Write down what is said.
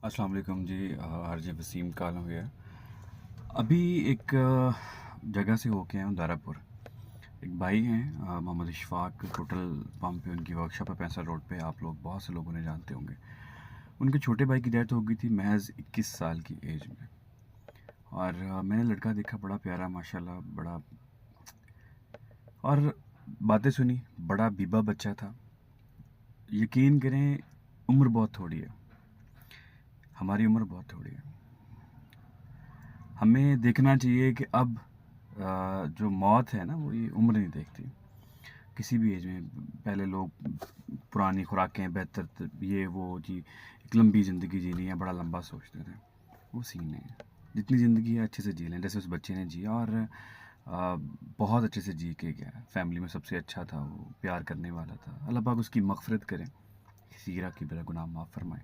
अस्सलाम वालेकुम जी। आरजे वसीम काल हुआ। अभी एक जगह से होके आया हूँ दारापुर। एक भाई हैं मोहम्मद इशफाक, टोटल पंप पे उनकी वर्कशॉप है पैंसठ रोड पे। आप लोग बहुत से लोग उन्हें जानते होंगे। उनके छोटे भाई की डेथ हो गई थी महज 21 साल की एज में। और मैंने लड़का देखा, बड़ा प्यारा माशाल्लाह, बड़ा, और बातें सुनी, बड़ा बीबा बच्चा था। यकीन करें, उम्र बहुत थोड़ी है, हमारी उम्र बहुत थोड़ी है। हमें देखना चाहिए कि अब जो मौत है ना, वो ये उम्र नहीं देखती किसी भी एज में। पहले लोग पुरानी खुराकें बेहतर, ये वो जी, एक लंबी ज़िंदगी जीनी है, बड़ा लंबा सोचते थे। वो सीन है, जितनी ज़िंदगी है अच्छे से जी लें, जैसे उस बच्चे ने जिया। और बहुत अच्छे से जी के गया। फैमिली में सबसे अच्छा था, वो प्यार करने वाला था। अल्लाह पाक उसकी मग़फ़िरत करें, सीरा की बरा गुनाह माफ़ फरमाए।